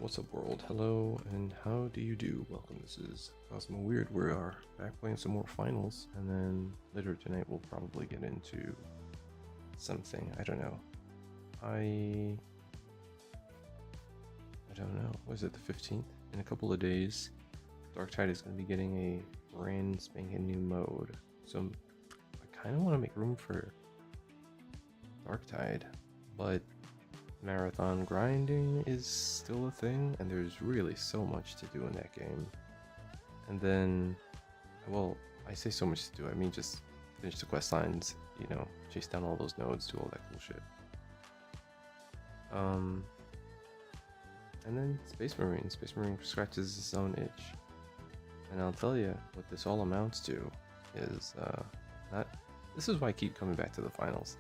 What's up, world? Hello, and how do you do? Welcome. This is Cosmo Weird. We are back playing some more finals, and then later tonight we'll probably get into something. I don't know. I don't know. Was it the 15th? In a couple of days, Darktide is going to be getting a brand spanking new mode. So I kind of want to make room for Darktide, but marathon grinding is still a thing, and there's really so much to do in that game. And then, well, I say so much to do, I mean just finish the quest lines, chase down all those nodes, do all that cool shit. And then Space Marine scratches its own itch. And I'll tell you what this all amounts to is, this is why I keep coming back to the finals.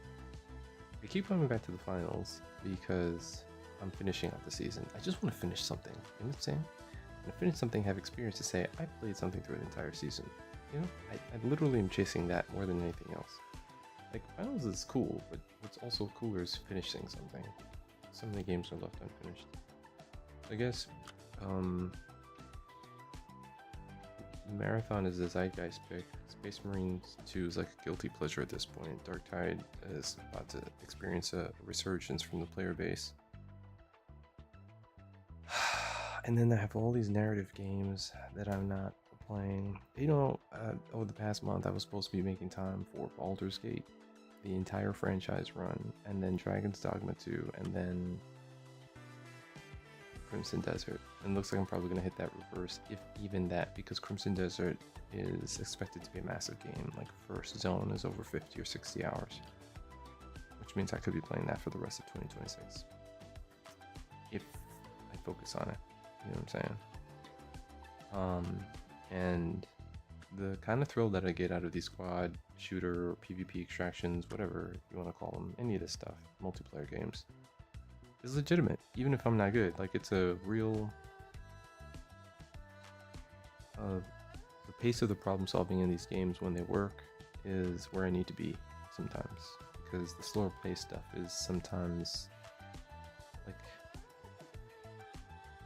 I keep coming back to the finals because I'm finishing out the season. I just want to finish something. You know what I'm saying? When I finish something, have experience to say I played something through an entire season. I literally am chasing that more than anything else. Like, finals is cool, but what's also cooler is finishing something. So many games are left unfinished. I guess Marathon is a zeitgeist pick. Space Marines 2 is like a guilty pleasure at this point. Darktide is about to experience a resurgence from the player base. And then I have all these narrative games that I'm not playing. Over the past month I was supposed to be making time for Baldur's Gate, the entire franchise run, and then Dragon's Dogma 2, and then Crimson Desert, and looks like I'm probably going to hit that reverse, if even that, because Crimson Desert is expected to be a massive game. Like, first zone is over 50 or 60 hours, which means I could be playing that for the rest of 2026 if I focus on it. You know what I'm saying? And the kind of thrill that I get out of these squad shooter or PvP extractions, whatever you want to call them, any of this stuff, multiplayer games, is legitimate, even if I'm not good. Like, it's a real the pace of the problem solving in these games when they work is where I need to be sometimes, because the slower paced stuff is sometimes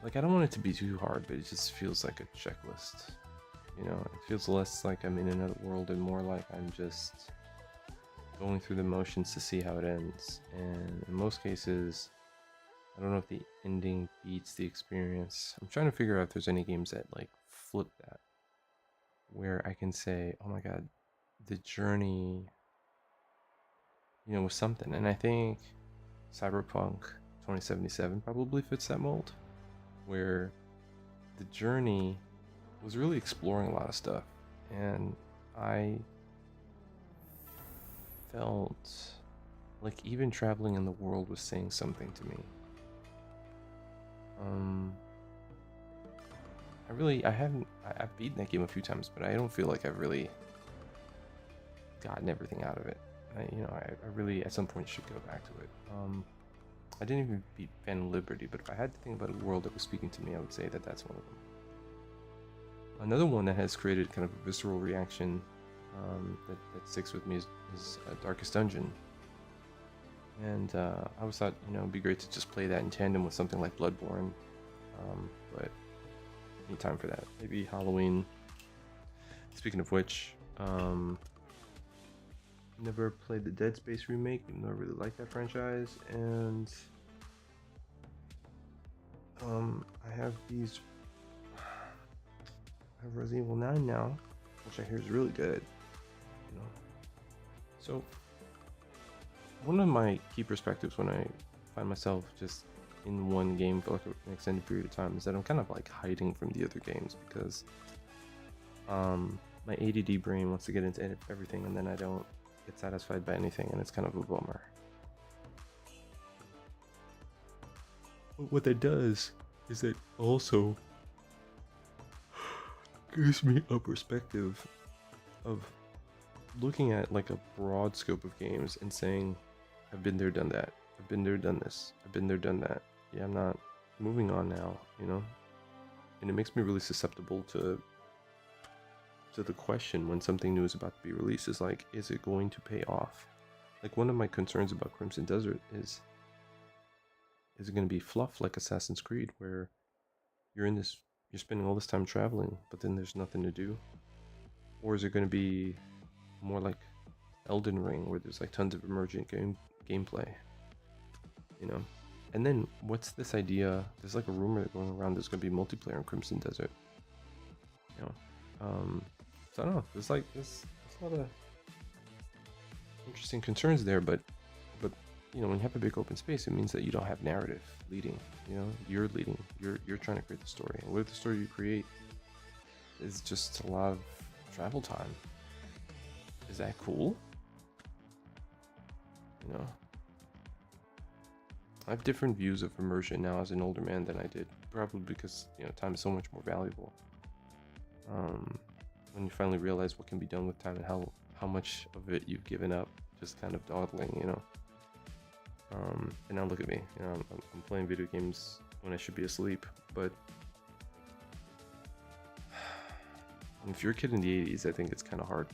like I don't want it to be too hard, but it just feels like a checklist. It feels less like I'm in another world and more like I'm just going through the motions to see how it ends. And in most cases, I don't know if the ending beats the experience. I'm trying to figure out if there's any games that like flip that, where I can say, oh my god, the journey, was something. And I think Cyberpunk 2077 probably fits that mold, where the journey was really exploring a lot of stuff, and I felt like even traveling in the world was saying something to me. I've beaten that game a few times, but I don't feel like I've really gotten everything out of it. I really at some point should go back to it. I didn't even beat Phantom Liberty, but if I had to think about a world that was speaking to me, I would say that that's one of them. Another one that has created kind of a visceral reaction that sticks with me is Darkest Dungeon. And I always thought, it'd be great to just play that in tandem with something like Bloodborne. But I need time for that. Maybe Halloween. Speaking of which, never played the Dead Space remake, even though I really like that franchise. And I have Resident Evil 9 now, which I hear is really good. So one of my key perspectives when I find myself just in one game for like an extended period of time is that I'm kind of like hiding from the other games, because my ADD brain wants to get into everything, and then I don't get satisfied by anything, and it's kind of a bummer. But what that does is it also gives me a perspective of looking at like a broad scope of games and saying, I've been there, done that. I've been there, done this. I've been there, done that. Yeah, I'm not moving on now, And it makes me really susceptible to the question when something new is about to be released, is like, is it going to pay off? Like, one of my concerns about Crimson Desert is it going to be fluff like Assassin's Creed, where you're in this, you're spending all this time traveling, but then there's nothing to do? Or is it going to be more like Elden Ring, where there's like tons of emergent gameplay, you know? And then what's this idea? There's like a rumor going around there's going to be multiplayer in Crimson Desert, you know? So I don't know. There's a lot of interesting concerns there, but you know, when you have a big open space, it means that you don't have narrative leading. You know, you're leading. You're trying to create the story. And what if the story you create is just a lot of travel time? Is that cool? You know, I have different views of immersion now as an older man than I did, probably because, you know, time is so much more valuable. When you finally realize what can be done with time and how much of it you've given up just kind of dawdling, you know. And now look at me, you know, I'm playing video games when I should be asleep, but if you're a kid in the 80s, I think it's kind of hard.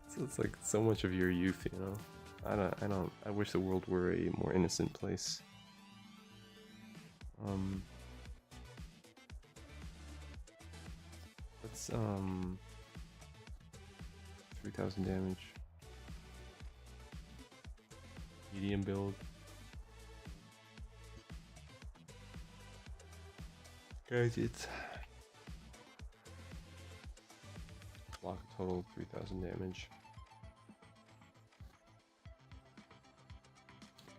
So it's like so much of your youth, you know. I wish the world were a more innocent place. 3000 damage. Medium build. Gadgets. Block a total of 3000 damage.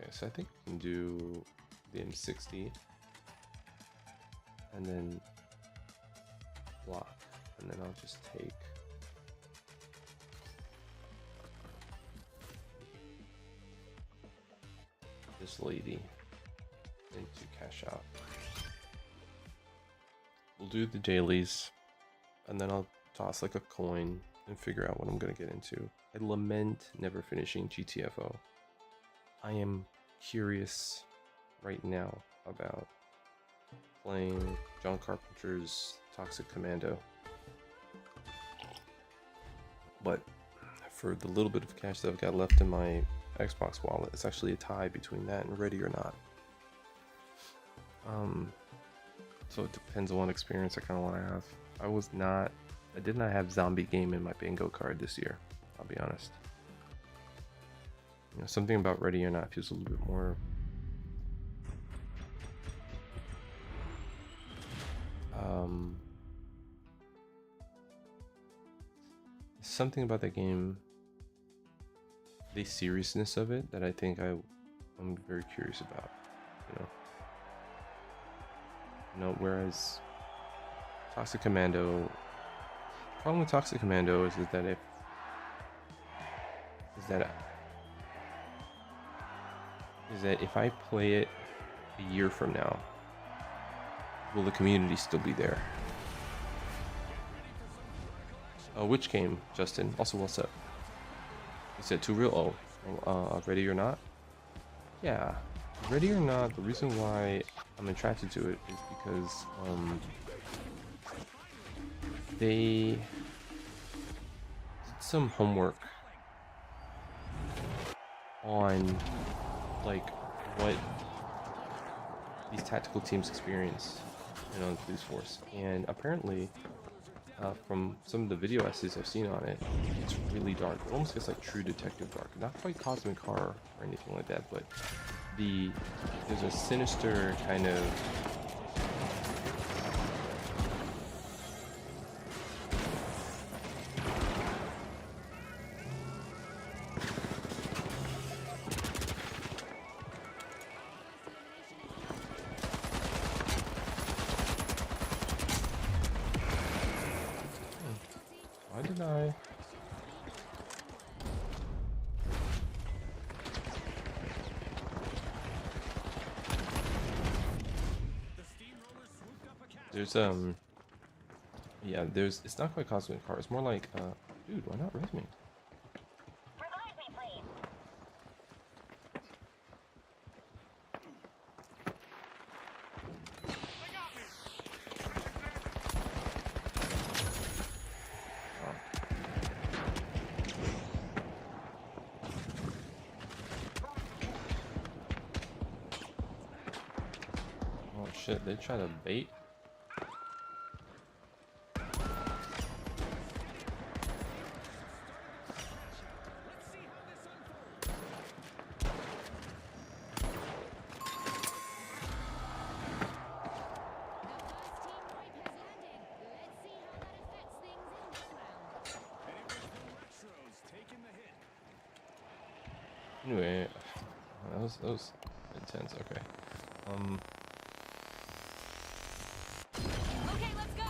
Okay, so I think we can do the M60 and then block, and then I'll just take this lady into cash out. We'll do the dailies, and then I'll toss like a coin and figure out what I'm gonna get into. I lament never finishing GTFO. I am curious right now about playing John Carpenter's Toxic Commando, but for the little bit of cash that I've got left in my Xbox wallet, it's actually a tie between that and Ready or Not. So it depends on what experience I kind of want to have. I did not have Zombie Game in my bingo card this year, I'll be honest. You know, something about Ready or Not feels a little bit more something about that game, the seriousness of it, that I think I'm very curious about, you know, whereas Toxic Commando, problem with Toxic Commando is that if I play it a year from now, will the community still be there? Which game, Justin? Also, what's up? You said Too Real? Ready or Not? Yeah, Ready or Not, the reason why I'm attracted to it is because they did some homework on like what these tactical teams experience, you know, in the police force, and apparently from some of the video essays I've seen on it, it's really dark. It almost gets like True Detective dark. Not quite Cosmic Horror or anything like that, but there's a sinister kind of why did I? There's yeah, it's not quite Cosmic Car, it's more like dude, why not res me? Revive me, please. Oh shit, they try to bait. Anyway, that was intense. Okay. Okay, let's go.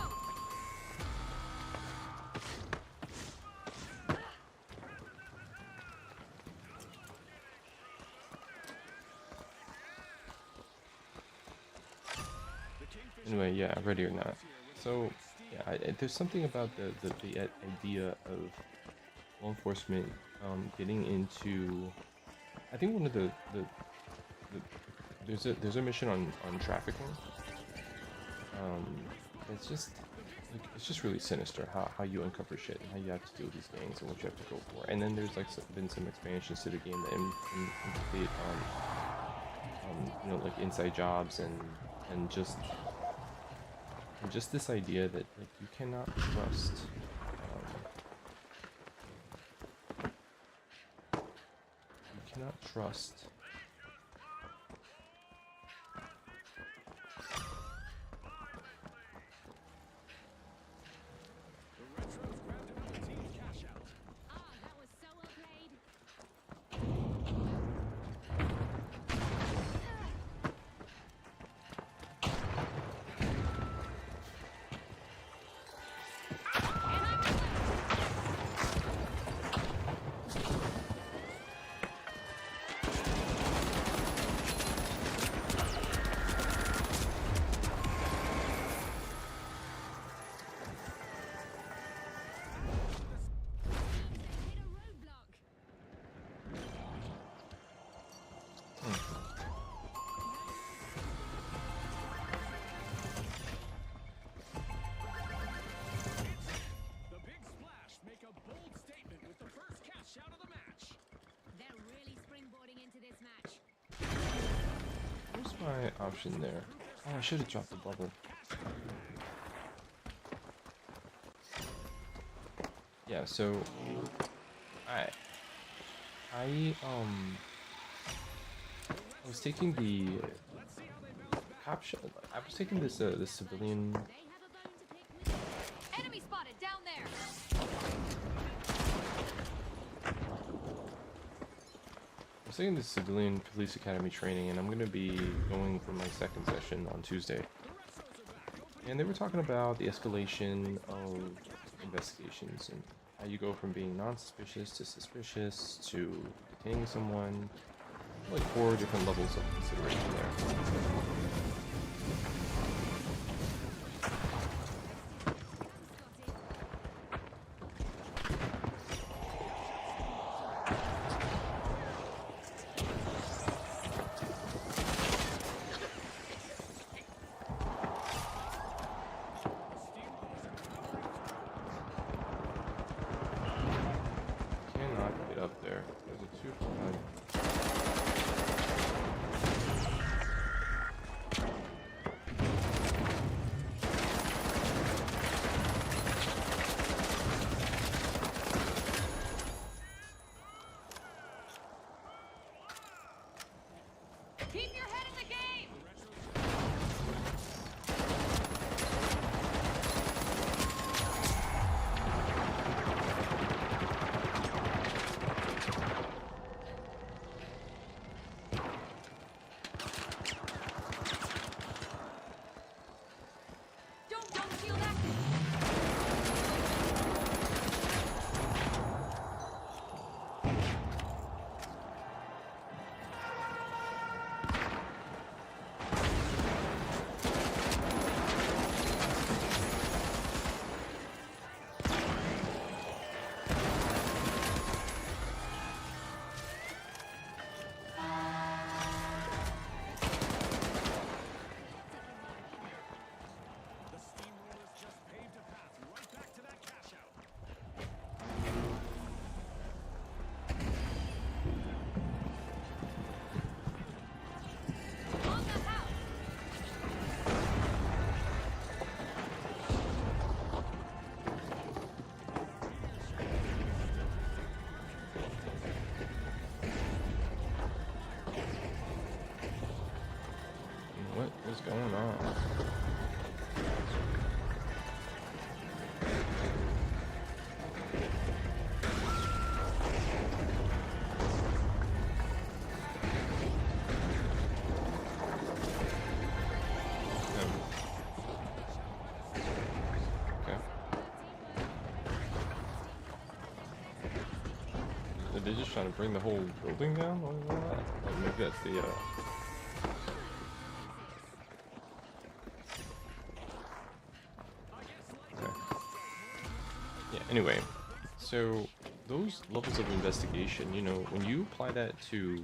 Anyway, yeah, ready or not. So, yeah, there's something about the idea of law enforcement getting into. I think one of the there's a mission on trafficking. It's just like it's just really sinister how you uncover shit and how you have to deal with these gangs and what you have to go for. And then there's like been some expansions to the game that implicate you know, like inside jobs and just this idea that like you cannot trust you cannot trust That was so well played. Hit a roadblock. The Big Splash make a bold statement with the first cash out of the match. They're really springboarding into this match. Where's my option there? Oh, I should have dropped the bubble. Yeah, so I was taking the cop shot. I was taking this the civilian. They have a bone to pick with you. Enemy spotted down there. I was taking the civilian police academy training, and I'm gonna be going for my second session on Tuesday. And they were talking about the escalation of investigations and how you go from being non-suspicious to suspicious to detaining someone. Like 4 different levels of consideration there. Cannot get up there. There's a 2 flag. What is going on? Okay. Are they just trying to bring the whole building down? What is all that? Like, maybe that's the, Okay. Yeah, anyway. So, those levels of investigation, you know, when you apply that to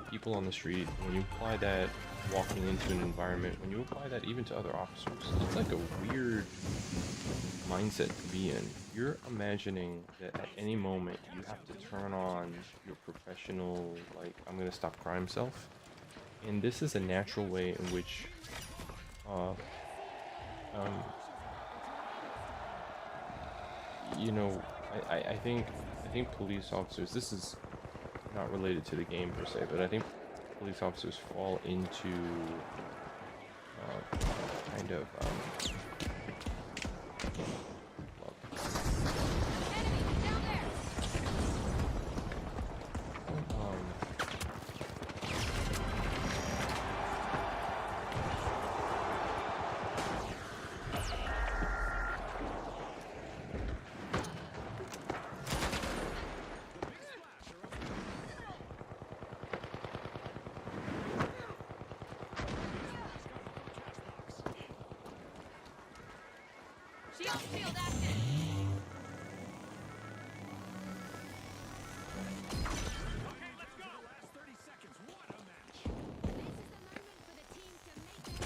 people on the street, when you apply that walking into an environment, when you apply that even to other officers, it's like a weird mindset to be in. You're imagining that at any moment you have to turn on your professional, like, I'm gonna stop crime self. And this is a natural way in which, uh, um, you know, I think police officers, this is not related to the game per se, but I think police officers fall into kind of well, Enemy down there. Shield field active. Okay, let's go. Last 30 seconds. What a match. This is the moment for the team to make it.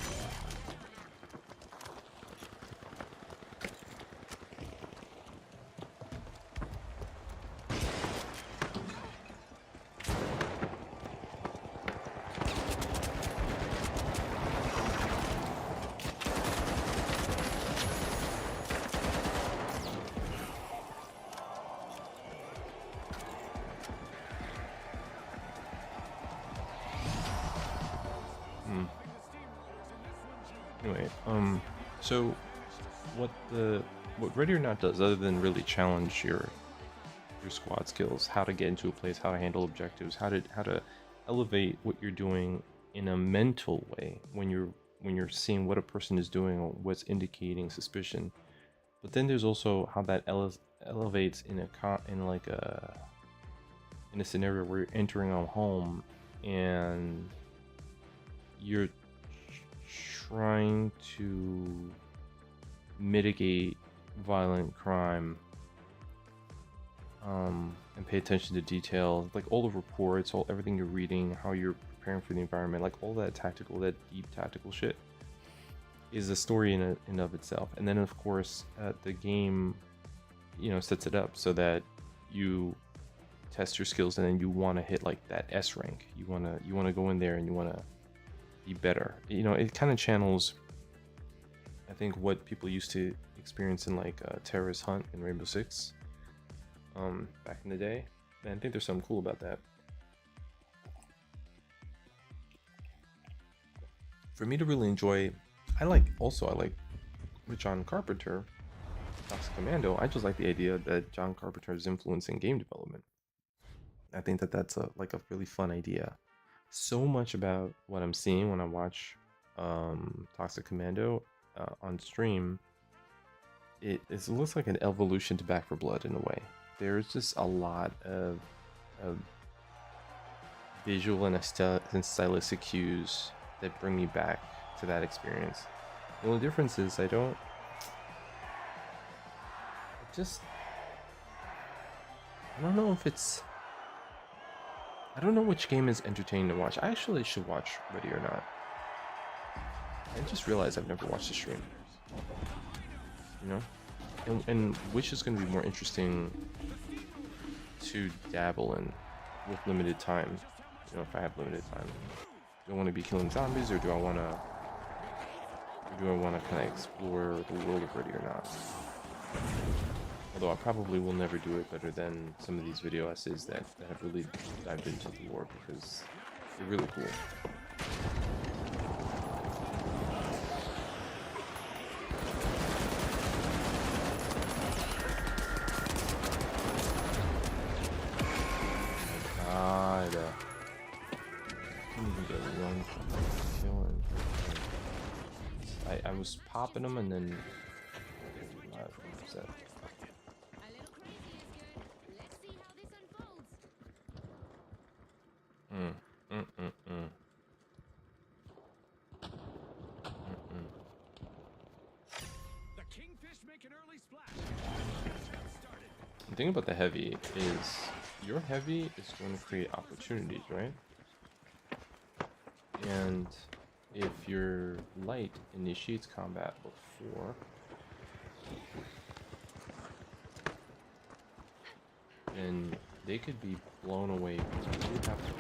Anyway, so what Ready or Not does, other than really challenge your squad skills, how to get into a place, how to handle objectives, how to elevate what you're doing in a mental way when you're seeing what a person is doing or what's indicating suspicion. But then there's also how that elevates in a scenario where you're entering a home and you're trying to mitigate violent crime, and pay attention to detail, like all the reports, everything you're reading, how you're preparing for the environment, like all that deep tactical shit is a story in and of itself. And then of course the game, you know, sets it up so that you test your skills and then you want to hit like that S rank. You want to go in there and you want to be better. You know, it kind of channels, I think, what people used to experience in like Terrorist Hunt in Rainbow Six back in the day. And I think there's something cool about that. For me to really enjoy, I like with John Carpenter, Toxic Commando, I just like the idea that John Carpenter is influencing game development. I think that that's a really fun idea. So much about what I'm seeing when I watch Toxic Commando on stream, it looks like an evolution to Back 4 Blood in a way. There's just a lot of visual and stylistic cues that bring me back to that experience. The only difference is I don't know if it's, I don't know which game is entertaining to watch. I actually should watch Ready or Not. I just realized I've never watched the stream. You know? And which is going to be more interesting to dabble in with limited time. You know, if I have limited time. Do I want to be killing zombies, or do I want to kind of explore the world of Ready or Not? Although I probably will never do it better than some of these video essays that have really dived into the lore, because they're really cool. killing. I was popping them and then upset. A little crazy is good. Let's see how this unfolds. The kingfish make an early splash. Cash-out started. The thing about the heavy is your heavy is going to create opportunities, right? And if your light initiates combat before, then they could be blown away because we did have to.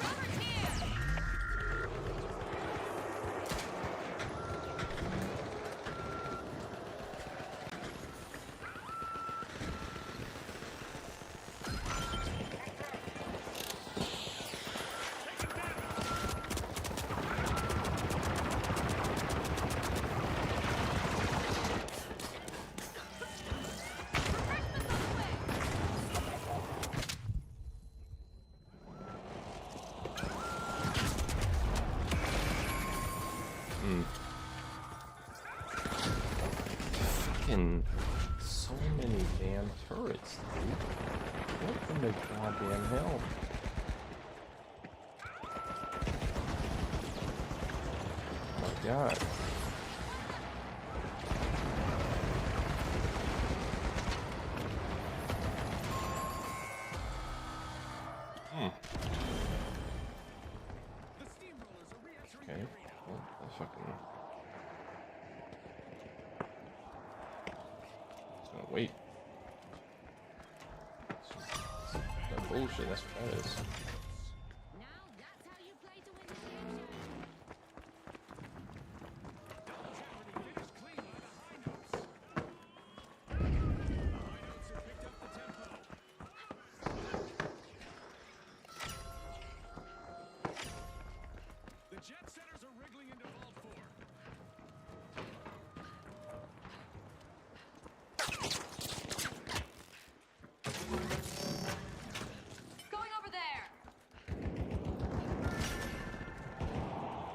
Robert's here! Refreshments on the way! Fucking so many damn turrets, dude. What in the goddamn hell? Oh my god. The steamrollers are re-entering Okay. the arena. Well, I fucking. Just gonna wait. That bullshit, that's what that is. Now that's how you play to win this game, Finished clean by the high notes. The high notes have picked up the tempo. The jet setters are wriggling into Vault 4. Going over there!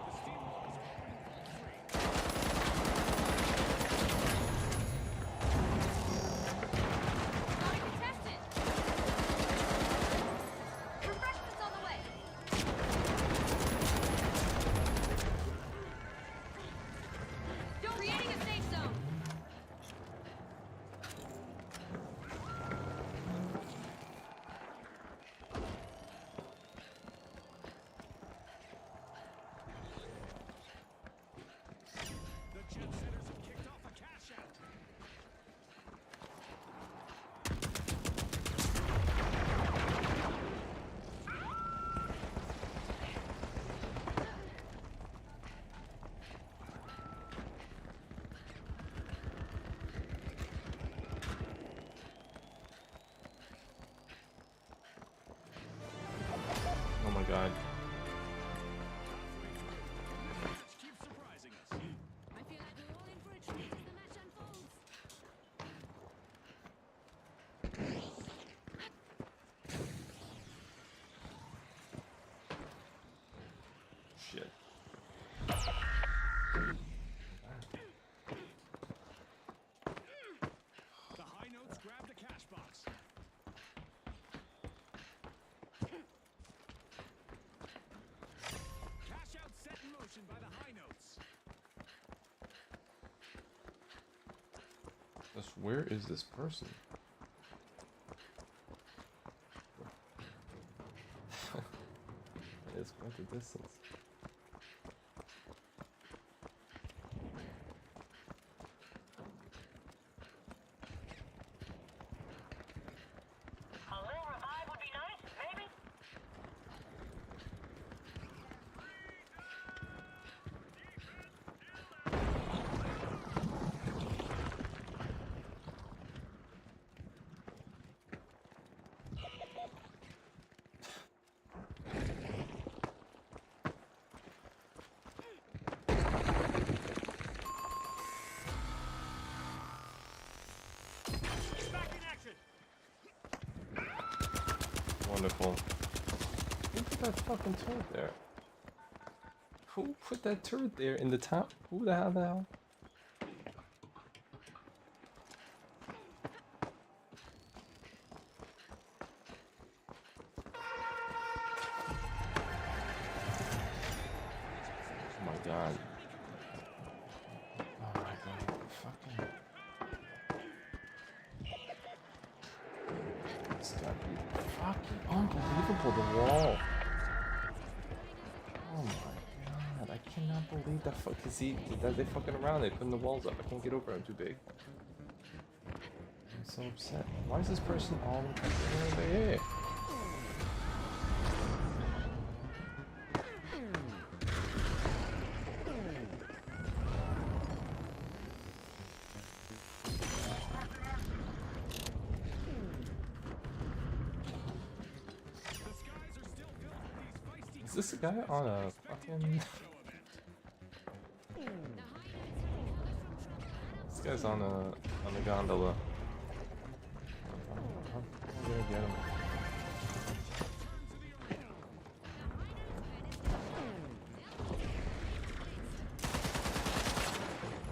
The steamrollers are opening Vault 3. Going contested! Refreshments on the way! Creating a safe zone! The jet setters have kicked off a cash out. Oh my god. Match keeps surprising us. I feel like we're all in for a treat as the match unfolds. Shit. The high notes grab the cash box. Cash out set in motion by the high notes. Just where is this person? It's quite the distance. A little revive would be nice. Wonderful. Who put that fucking turret there? Who put that turret there in the top? Who the hell? Oh my god. Oh my god. Fucking. It's gotta be fucking unbelievable, the wall. Oh my god. I cannot believe that fuck is that they fucking around. They putting the walls up. I can't get over it. I'm too big. I'm so upset. Why is this person all over there? Is this a guy on a fucking... This guy's on a gondola. I'm gonna get him.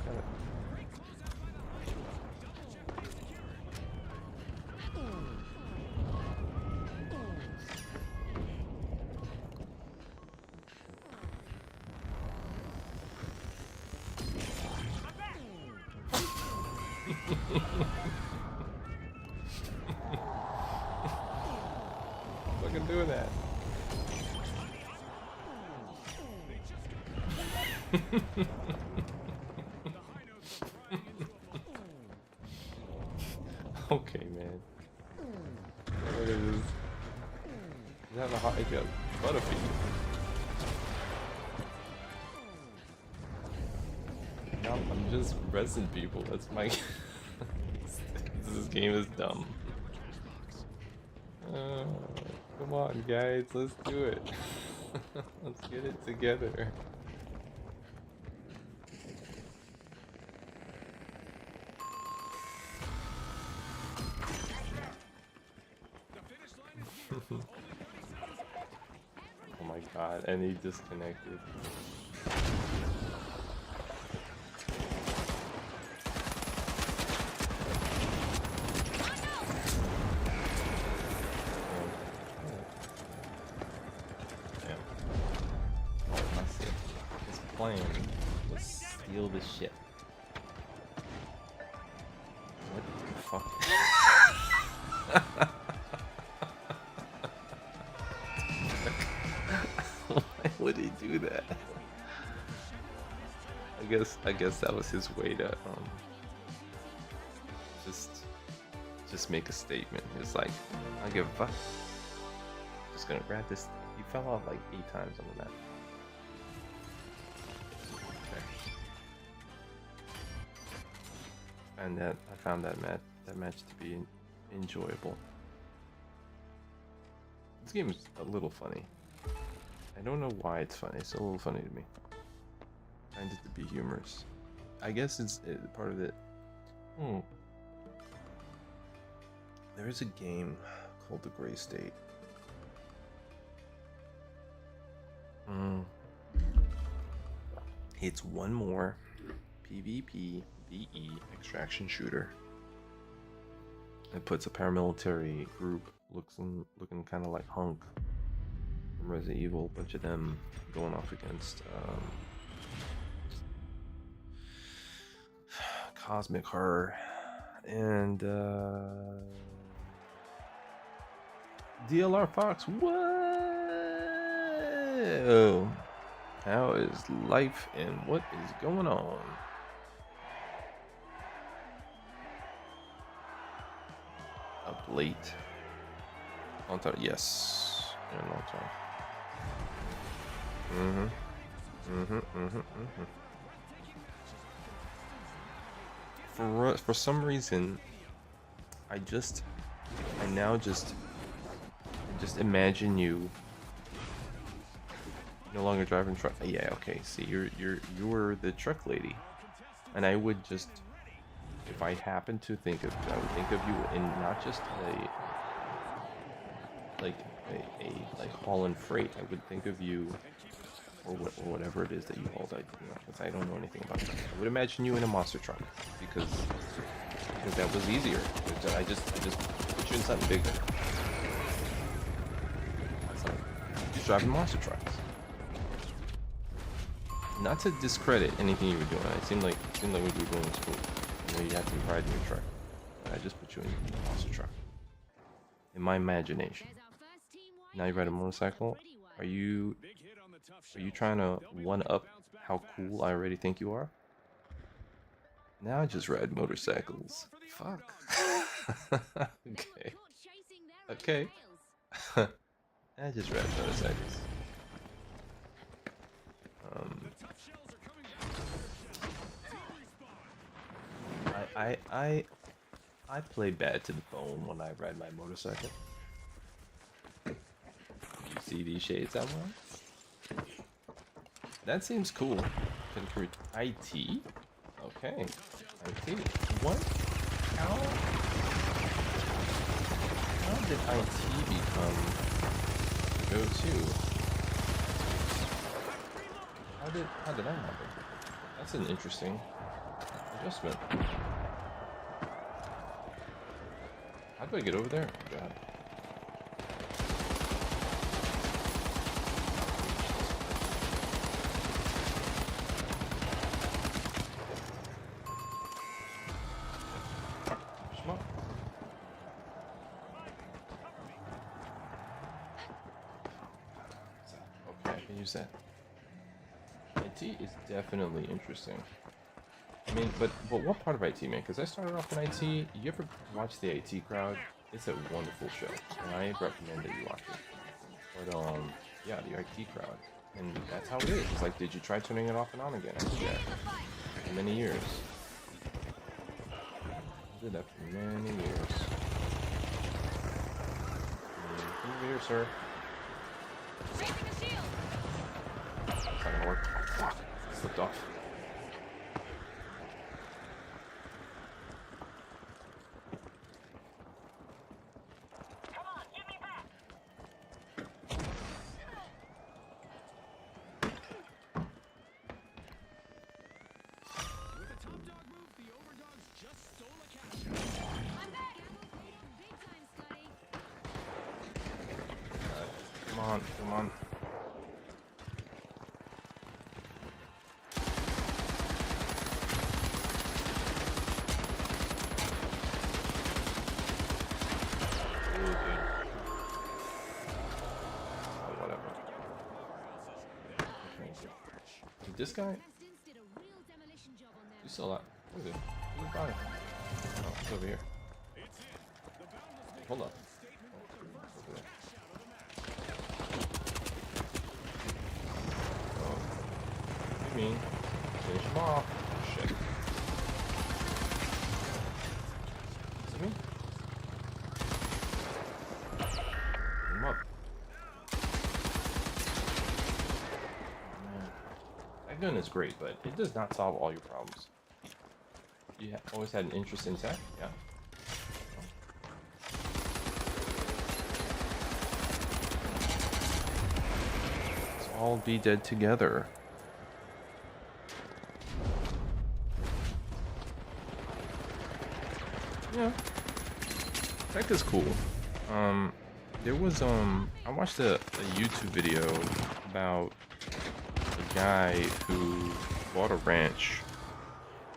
Got it. Fucking doing that. Okay, man. Look at this. He's having a hot joke. Butterfeed. Now I'm just resin people. That's my. This game is dumb. Come on, guys, let's do it. Let's get it together. Oh my god, and he disconnected. Plan was steal the ship. What the fuck? Why would he do that? I guess that was his way to just make a statement. It's like, I don't give a fuck. Just gonna grab this. He fell off like 8 times on the map. And I found that match to be enjoyable. This game is a little funny. I don't know why it's funny. It's a little funny to me. I find it to be humorous. I guess it's part of it. There is a game called The Gray State. It's one more PvP VE extraction shooter. It puts a paramilitary group looking kind of like Hunk from Resident Evil. A bunch of them going off against Cosmic Horror and DLR Fox. Whoa! How is life and what is going on? Up late. On time, yes. In a long time. For some reason, I now just imagine you no longer driving truck. Yeah, okay. See, you're the truck lady, and I would just, if I happen to think of, I would think of you in not just a like like hauling freight, I would think of you, or whatever it is that you hauled. Because I don't know anything about that. I would imagine you in a monster truck because that was easier. I just put you in something bigger. So you're driving monster trucks. Not to discredit anything you were doing. It seemed like what you were doing was cool. You know, you had some pride in your truck. But I just put you in a monster truck. In my imagination. There's our first team Now you ride a motorcycle. Are you trying to one up how cool I already think you are? Now I just ride motorcycles. Fuck. Okay. Okay. I just ride motorcycles. I play bad to the bone when I ride my motorcycle. You see these shades I'm wearing? That seems cool. IT? Okay. IT. What? How did IT become go-to? How did that happen? That's an interesting adjustment. How do I get over there? God. Schmuck. Okay, I can use that. IT is definitely interesting. I mean, but what part of IT, man? Because I started off in IT. You ever watch the IT Crowd? It's a wonderful show, and I recommend that you watch it. But yeah, the IT Crowd, and that's how it is. It's like, did you try turning it off and on again? I did that for many years. I did that for many years. Come over here, sir. Raising a shield. It's not gonna work. Fuck! It slipped off. Come on. Ooh, dude. Oh, whatever. Okay. Did this guy? You saw that? What is it? Who's the body? Oh, it's over here. Hold up. Over there. Mean. Finish him off. Shit. Is it me? Him up. Man. That gun is great, but it does not solve all your problems. You always had an interest in tech? Yeah. Let's all be dead together. Yeah, tech is cool. There was I watched a YouTube video about a guy who bought a ranch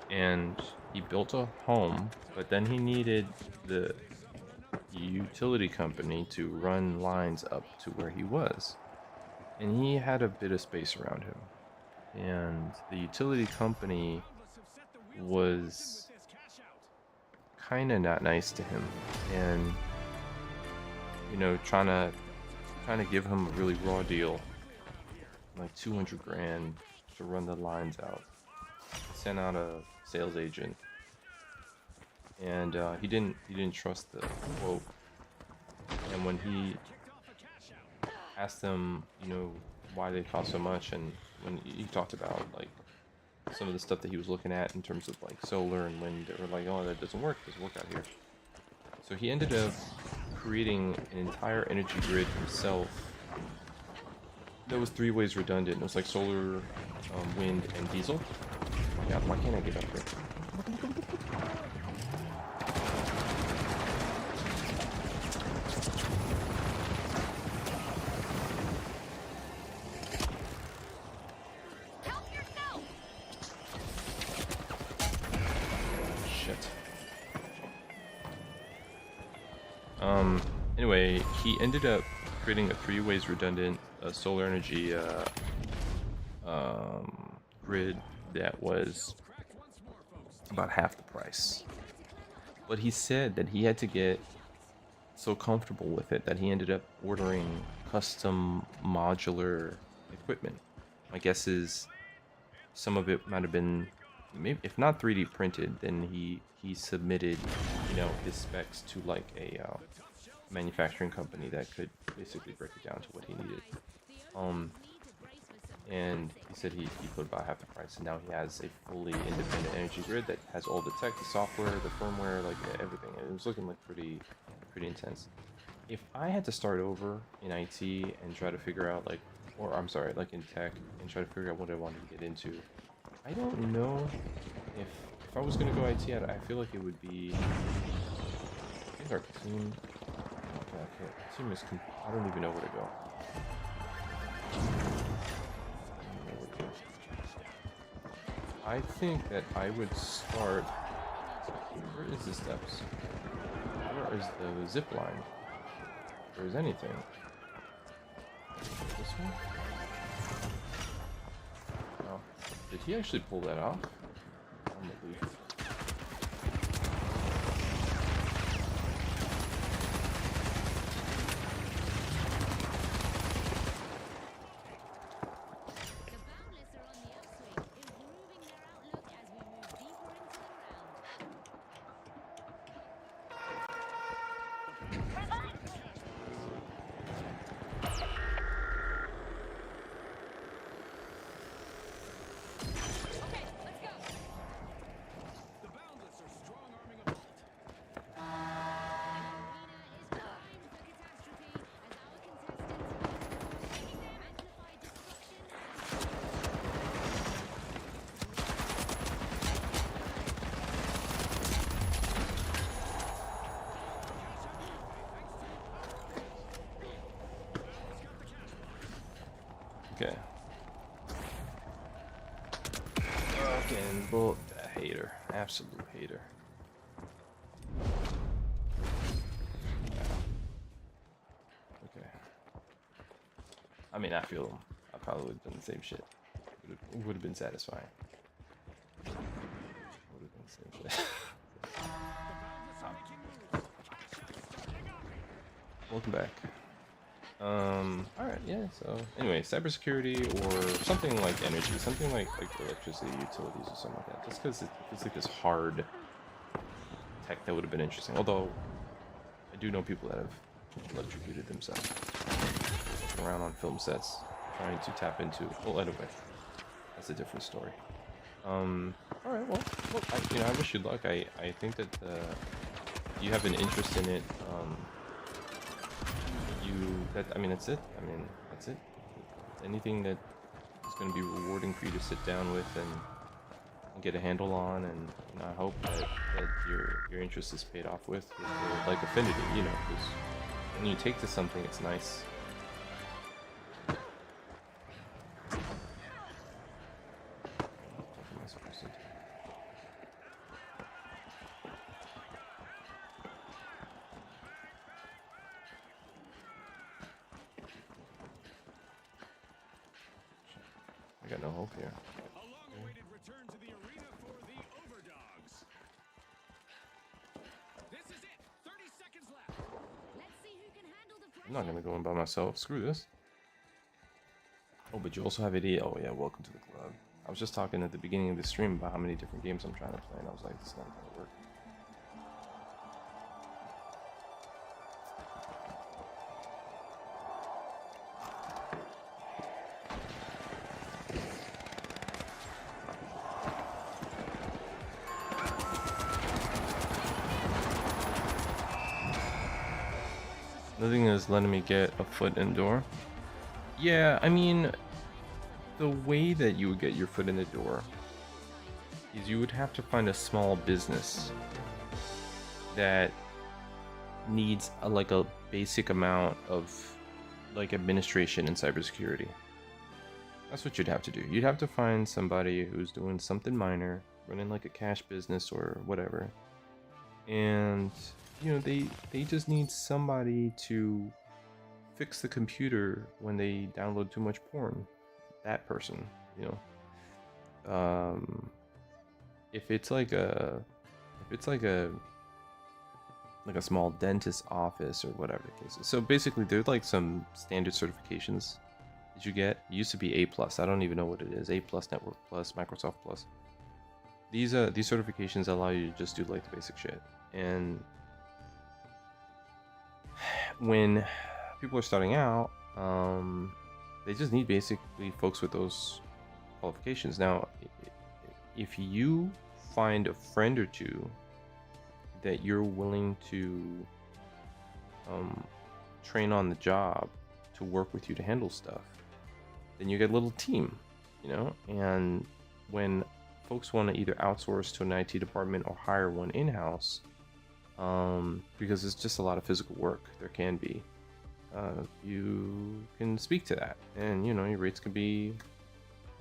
and he built a home, but then he needed the utility company to run lines up to where he was, and he had a bit of space around him, and the utility company was kind of not nice to him, and you know, trying to give him a really raw deal, like 200 grand to run the lines out. Sent out a sales agent, and he didn't trust the quote. And when he asked them, you know, why they cost so much, and when he talked about like some of the stuff that he was looking at in terms of like solar and wind, they were like, oh, that doesn't work out here. So he ended up creating an entire energy grid himself that was 3 ways redundant. It was like solar, wind, and diesel. God, why can't I get up here? Help yourself! Shit. Anyway, he ended up creating a 3 ways redundant solar energy grid that was about half the price. But he said that he had to get so comfortable with it that he ended up ordering custom modular equipment. My guess is some of it might have been, maybe if not 3D printed, then he submitted, you know, his specs to like a manufacturing company that could basically break it down to what he needed. And he said he put about half the price, and now he has a fully independent energy grid that has all the tech, the software, the firmware, like everything. It was looking like pretty intense. If I had to start over in IT and try to figure out like, or I'm sorry, like in tech, and try to figure out what I wanted to get into, I don't know if I was gonna go IT, I feel like it would be. I think our team. Okay, team is. I don't even know where to go. I think that I would start. Where is the steps? Where is the zip line? If there's anything. This one? Oh. Did he actually pull that off? On the leaf. Okay. Fucking bull, hater, absolute hater. Okay. I mean, I feel him. I probably would have done the same shit. Would have been satisfying. Would have been the same shit. Welcome back. Alright, yeah, so anyway, cybersecurity or something like energy, something like electricity, utilities, or something like that. Just because it's like this hard tech that would have been interesting. Although I do know people that have electrocuted themselves, walking around on film sets, trying to tap into. Well, anyway, that's a different story. Alright, well, look, I wish you luck. I think that you have an interest in it. That's it. I mean, that's it. Anything that is going to be rewarding for you to sit down with and get a handle on, and I hope that your interest is paid off with like affinity, because when you take to something, it's nice. What am I supposed to do? I got no hope here. A long-awaited return to the arena for the Overdogs. This is it. 30 seconds left. Let's see who can handle the I'm not gonna go in by myself. Screw this. Oh, but you also have AD. Oh yeah, welcome to the club. I was just talking at the beginning of the stream about how many different games I'm trying to play, and I was like, it's not gonna work. thing is letting me get a foot in the door. Yeah, I mean, the way that you would get your foot in the door is you would have to find a small business that needs like a basic amount of like administration and cybersecurity. That's what you'd have to do. You'd have to find somebody who's doing something minor, running like a cash business or whatever. And you know, they just need somebody to fix the computer when they download too much porn. That person, you know. If it's like a like a small dentist office or whatever the case is. So basically, there's like some standard certifications that you get. It used to be A plus. I don't even know what it is. A plus, Network plus, Microsoft plus. These certifications allow you to just do like the basic shit. And when people are starting out, they just need basically folks with those qualifications. Now, if you find a friend or two that you're willing to train on the job to work with you to handle stuff, then you get a little team, you know. And when folks want to either outsource to an IT department or hire one in-house, because it's just a lot of physical work, there can be, you can speak to that, and you know, your rates could be,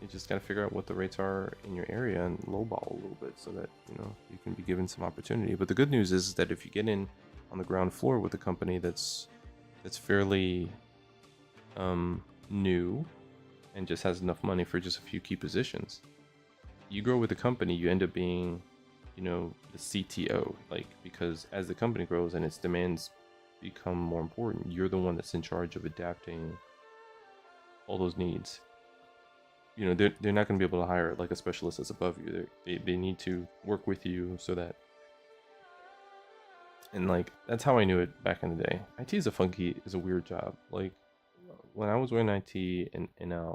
you just got to figure out what the rates are in your area and lowball a little bit so that, you know, you can be given some opportunity. But the good news is that if you get in on the ground floor with a company that's fairly new and just has enough money for just a few key positions, you grow with the company, you end up being, you know, the CTO, like, because as the company grows and its demands become more important, you're the one that's in charge of adapting all those needs. You know, they're not going to be able to hire like a specialist that's above you. They need to work with you so that, and like, that's how I knew it back in the day. IT is a weird job. Like, when I was doing IT in a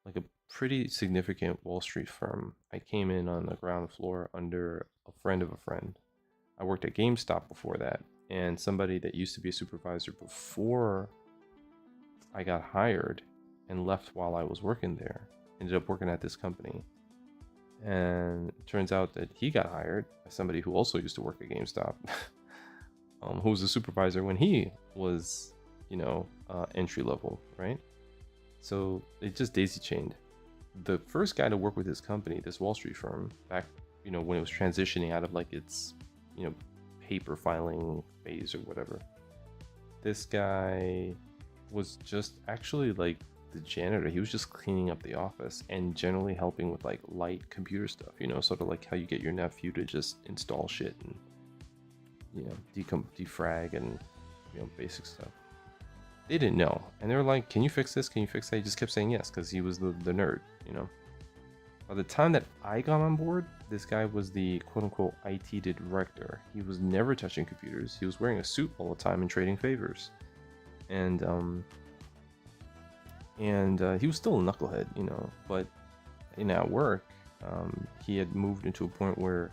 like a pretty significant Wall Street firm, I came in on the ground floor under a friend of a friend. I worked at GameStop before that, and somebody that used to be a supervisor before I got hired and left while I was working there ended up working at this company. And it turns out that he got hired by somebody who also used to work at GameStop, who was a supervisor when he was, you know, entry level, right? So it just daisy chained. The first guy to work with this company, this Wall Street firm, back, you know, when it was transitioning out of like its, you know, paper filing phase or whatever, this guy was just actually like the janitor. He was just cleaning up the office and generally helping with like light computer stuff, you know, sort of like how you get your nephew to just install shit and, you know, defrag and, you know, basic stuff. They didn't know, and they were like, can you fix this, can you fix that? He just kept saying yes because he was the nerd, you know. By the time that I got on board, this guy was the quote-unquote IT director. He was never touching computers. He was wearing a suit all the time and trading favors, and he was still a knucklehead, you know. But at work, he had moved into a point where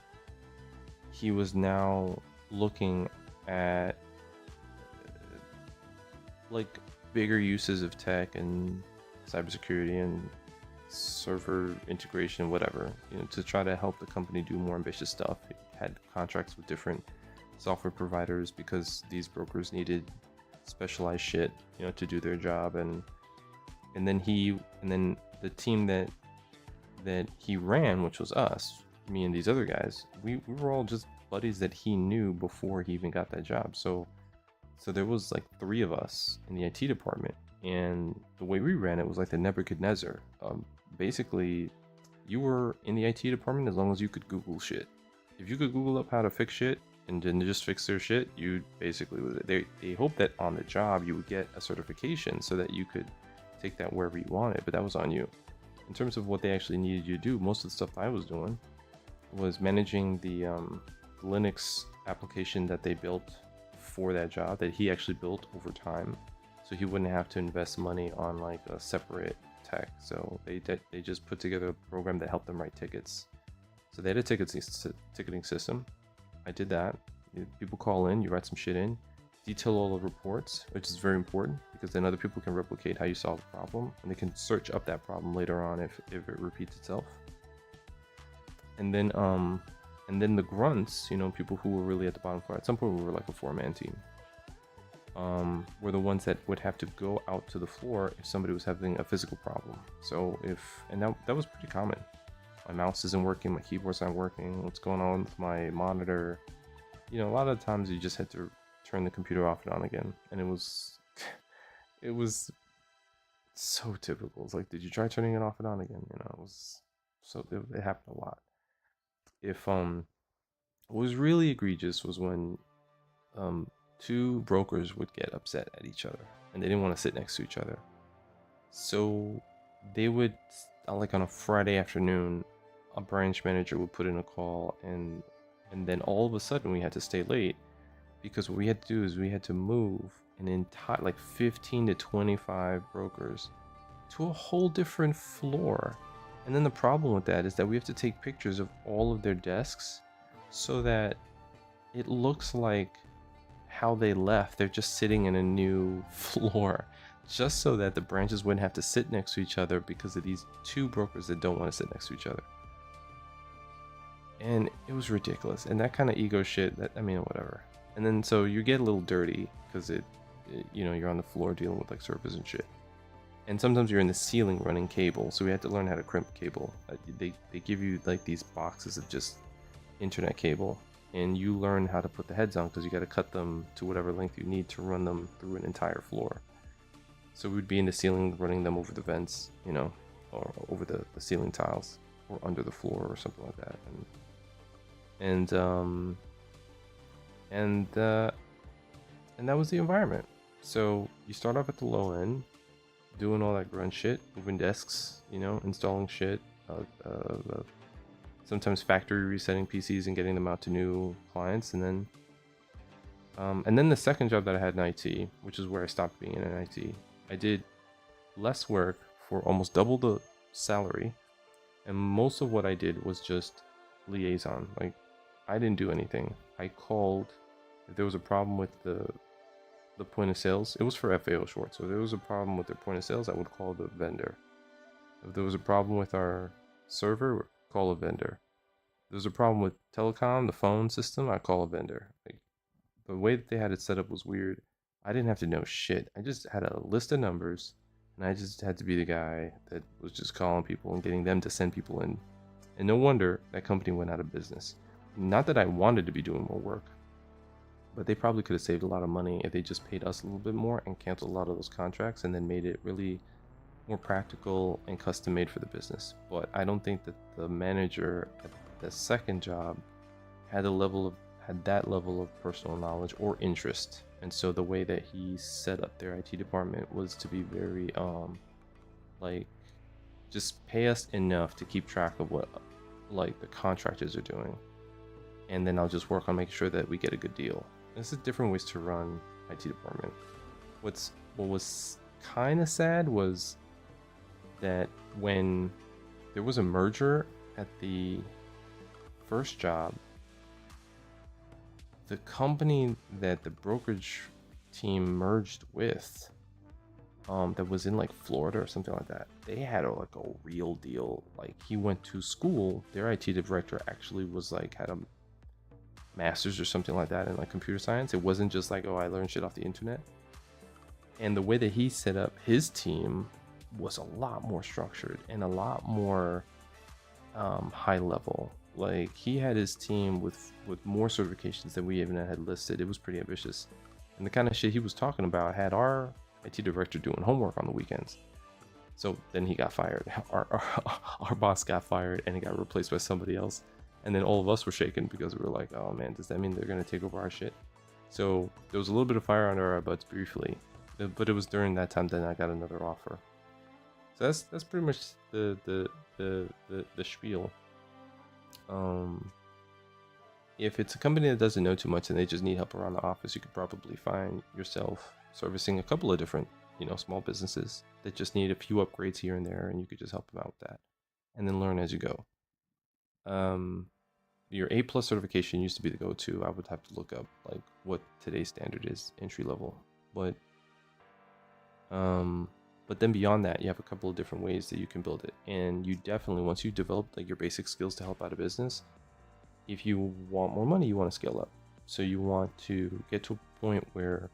he was now looking at like bigger uses of tech and cybersecurity and server integration, whatever, you know, to try to help the company do more ambitious stuff. He had contracts with different software providers because these brokers needed specialized shit, you know, to do their job. And then the team that he ran, which was us, me and these other guys, we were all just buddies that he knew before he even got that job. So there was like 3 of us in the IT department, and the way we ran it was like the Nebuchadnezzar. Basically, you were in the IT department as long as you could Google shit. If you could Google up how to fix shit and then just fix their shit, you basically was it. They hoped that on the job you would get a certification so that you could take that wherever you wanted, but that was on you. In terms of what they actually needed you to do, most of the stuff I was doing was managing the Linux application that they built for that job, that he actually built over time, so he wouldn't have to invest money on like a separate tech. So they just put together a program that helped them write tickets. So they had a ticketing system. I did that. People call in, you write some shit in. detail all the reports, which is very important because then other people can replicate how you solve the problem and they can search up that problem later on if it repeats itself. And then the grunts, people who were really at the bottom floor. At some point, we were like a 4-man team. Were the ones that would have to go out to the floor if somebody was having a physical problem. So that was pretty common. My mouse isn't working, my keyboard's not working, what's going on with my monitor? A lot of times you just had to turn the computer off and on again, and it was so typical. It's like, did you try turning it off and on again? It happened a lot. What was really egregious was when two brokers would get upset at each other and they didn't want to sit next to each other. So they would, like on a Friday afternoon, a branch manager would put in a call, and then all of a sudden we had to stay late because what we had to do is we had to move an entire, like 15 to 25 brokers to a whole different floor. And then the problem with that is that we have to take pictures of all of their desks so that it looks like how they left. They're just sitting in a new floor, just so that the branches wouldn't have to sit next to each other because of these two brokers that don't want to sit next to each other. And it was ridiculous. And that kind of ego shit, whatever. And then so you get a little dirty because you're on the floor dealing with like servers and shit. And sometimes you're in the ceiling running cable, so we had to learn how to crimp cable. They give you like these boxes of just internet cable, and you learn how to put the heads on because you got to cut them to whatever length you need to run them through an entire floor. So we'd be in the ceiling running them over the vents, or over the ceiling tiles, or under the floor or something like that. And that was the environment. So you start off at the low end, doing all that grunt shit, moving desks, installing shit, sometimes factory resetting PCs and getting them out to new clients, and then the second job that I had in IT, which is where I stopped being in IT, I did less work for almost double the salary, and most of what I did was just liaison. Like, I didn't do anything. I called if there was a problem with the point of sales. It was for FAO short, so if there was a problem with their point of sales, I would call the vendor. If there was a problem with our server, call a vendor. If there was a problem with telecom, the phone system, I call a vendor. Like, the way that they had it set up was weird. I didn't have to know shit. I just had a list of numbers, and I just had to be the guy that was just calling people and getting them to send people in. And no wonder that company went out of business. Not that I wanted to be doing more work, but they probably could have saved a lot of money if they just paid us a little bit more and canceled a lot of those contracts and then made it really more practical and custom made for the business. But I don't think that the manager at the second job had that level of personal knowledge or interest. And so the way that he set up their IT department was to be very just pay us enough to keep track of what like the contractors are doing, and then I'll just work on making sure that we get a good deal. This is different ways to run IT department. What was kind of sad was that when there was a merger at the first job, the company that the brokerage team merged with, that was in like Florida or something like that, they had a real deal. Like, he went to school. Their IT director actually was had a master's or something like that in like computer science. It wasn't just like, oh, I learned shit off the internet. And the way that he set up his team was a lot more structured and a lot more high level. Like, he had his team with more certifications than we even had listed. It was pretty ambitious. And the kind of shit he was talking about had our IT director doing homework on the weekends. So then he got fired. Our boss got fired and he got replaced by somebody else. And then all of us were shaken because we were like, oh man, does that mean they're going to take over our shit? So there was a little bit of fire under our butts briefly. But it was during that time that I got another offer. So that's pretty much the spiel. If it's a company that doesn't know too much and they just need help around the office, you could probably find yourself servicing a couple of different, small businesses that just need a few upgrades here and there, and you could just help them out with that, and then learn as you go. your A plus certification used to be the go-to. I would have to look up like what today's standard is, entry level. But then beyond that, you have a couple of different ways that you can build it. And you definitely, once you develop like your basic skills to help out a business, if you want more money, you want to scale up. So you want to get to a point where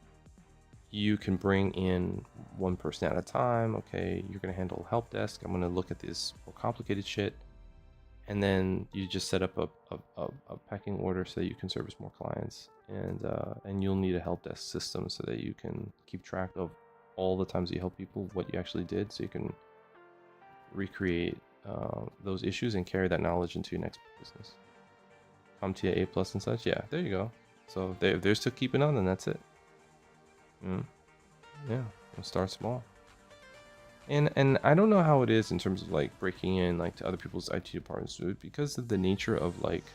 you can bring in one person at a time. Okay, you're going to handle help desk. I'm going to look at this more complicated shit. And then you just set up a packing order so that you can service more clients. And you'll need a help desk system so that you can keep track of all the times that you help people, what you actually did, so you can recreate those issues and carry that knowledge into your next business. CompTIA A plus and such. Yeah, there you go. So if they're still keeping on, then that's it. Yeah, we'll start small. And I don't know how it is in terms of like breaking in like to other people's IT departments, because of the nature of like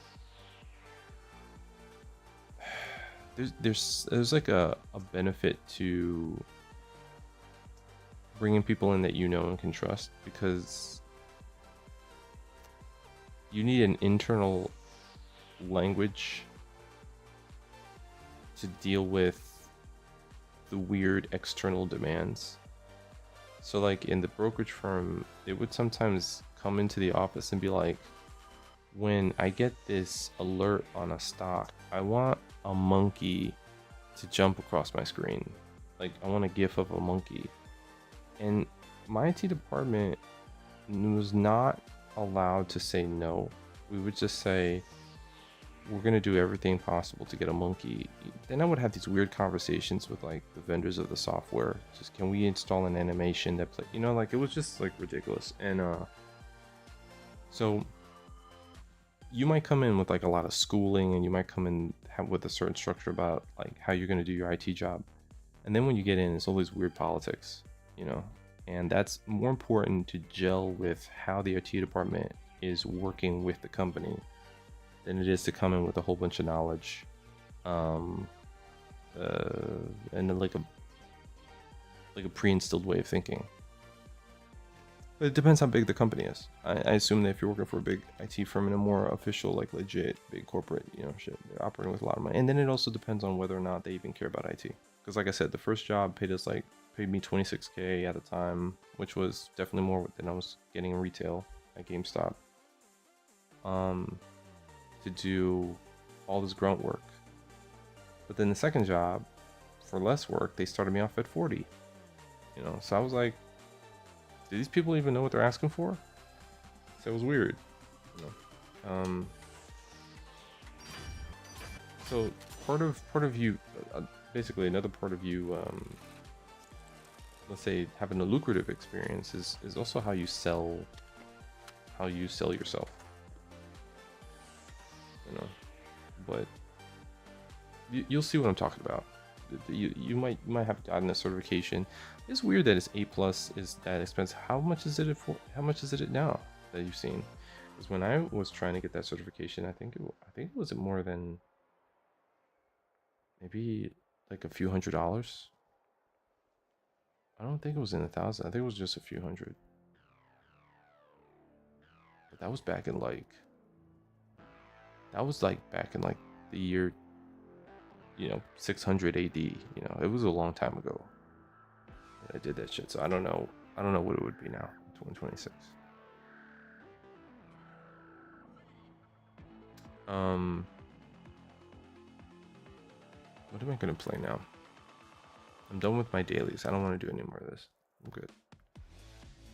there's like a benefit to bringing people in that you know and can trust, because you need an internal language to deal with the weird external demands. So like in the brokerage firm, they would sometimes come into the office and be like, when I get this alert on a stock, I want a monkey to jump across my screen. Like I want a gif of a monkey. And my IT department was not allowed to say no. We would just say, we're going to do everything possible to get a monkey. Then I would have these weird conversations with like the vendors of the software. Just, can we install an animation that play, like it was just like ridiculous. And so you might come in with like a lot of schooling, and you might come in with a certain structure about like how you're going to do your IT job. And then when you get in, it's all these weird politics, and that's more important to gel with how the IT department is working with the company than it is to come in with a whole bunch of knowledge, and then like a pre-instilled way of thinking. But it depends how big the company is. I assume that if you're working for a big IT firm in a more official, like legit big corporate, shit, they're operating with a lot of money. And then it also depends on whether or not they even care about IT. Because like I said, the first job paid me $26K at the time, which was definitely more than I was getting in retail at GameStop. To do all this grunt work. But then the second job, for less work, they started me off at 40. So I was like, do these people even know what they're asking for? So it was weird. So part of you, basically another part of you, let's say having a lucrative experience is also how you sell yourself. But you'll see what I'm talking about. You might have gotten a certification. It's weird that it's A plus is that expensive. How much is it now that you've seen? Because when I was trying to get that certification, I think it was more than maybe like a few $100s. I don't think it was in 1,000. I think it was just a few hundred. But that was back in like the year 600 AD. It was a long time ago that I did that shit. So I don't know what it would be now in 2026. What am I gonna play now? I'm done with my dailies. I don't want to do any more of this. I'm good.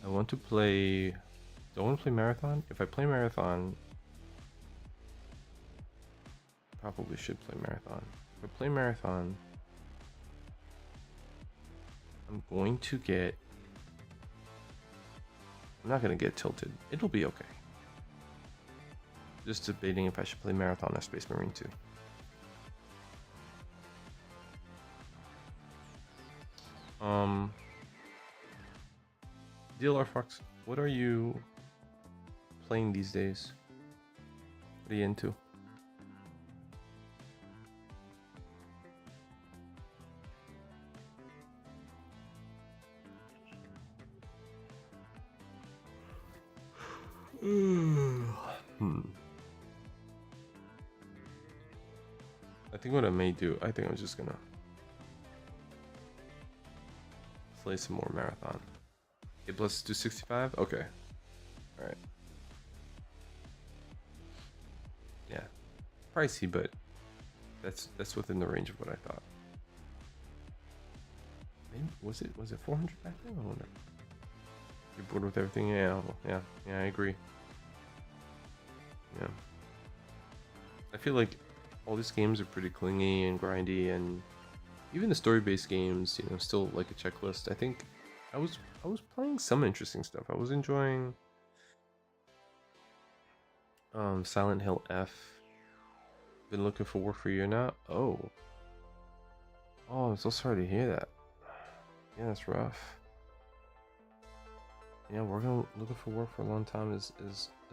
I want to play. Do I want to play Marathon? If I play Marathon, probably should play Marathon. If I play Marathon, I'm not gonna get tilted. It'll be okay. Just debating if I should play Marathon or Space Marine 2. DLR Fox, what are you playing these days? What are you into? I think what I may do, I think I'm just gonna play some more marathon. A plus 265? Okay. Alright. Yeah. Pricey, but that's within the range of what I thought. Maybe, was it 400 back then? I wonder. You're bored with everything? Yeah, well, yeah, I agree. Yeah. I feel like all these games are pretty clingy and grindy, and even the story-based games, you know, still like a checklist. I think I was playing some interesting stuff. I was enjoying Silent Hill F. Been looking for work for a year now. Oh, I'm so sorry to hear that. Yeah, that's rough. Yeah, looking for work for a long time is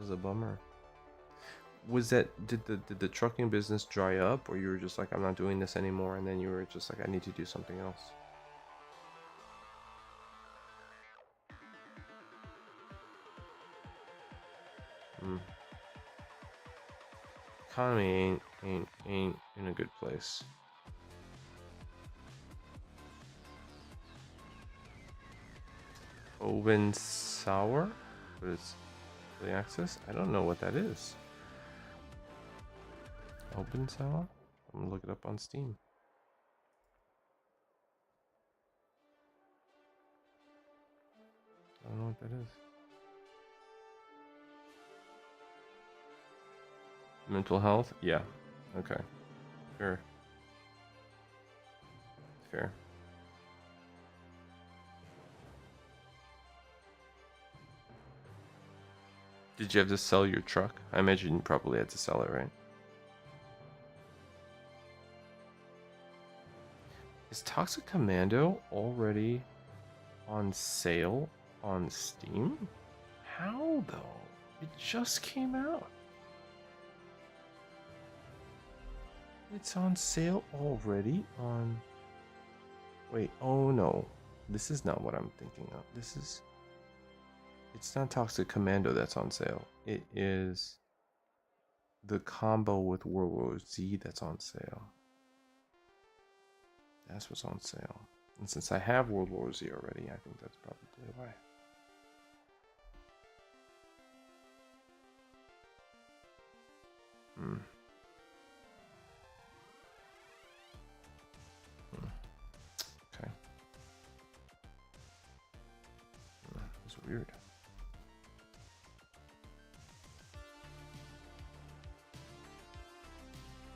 a bummer. Was that did the trucking business dry up, or you were just like, I'm not doing this anymore, and then you were just like, I need to do something else? Hmm. Economy ain't in a good place. Open sour? But it's the access? I don't know what that is. Open sour? I'm gonna look it up on Steam. I don't know what that is. Mental health? Yeah. Okay. Fair. Fair. Did you have to sell your truck? I imagine you probably had to sell it, right? Is Toxic Commando already on sale on Steam? How though? It just came out. It's on sale already on... Wait, oh no. This is not what I'm thinking of. It's not Toxic Commando that's on sale. It is the combo with World War Z that's on sale. That's what's on sale. And since I have World War Z already, I think that's probably why. Hmm. Okay. That's weird.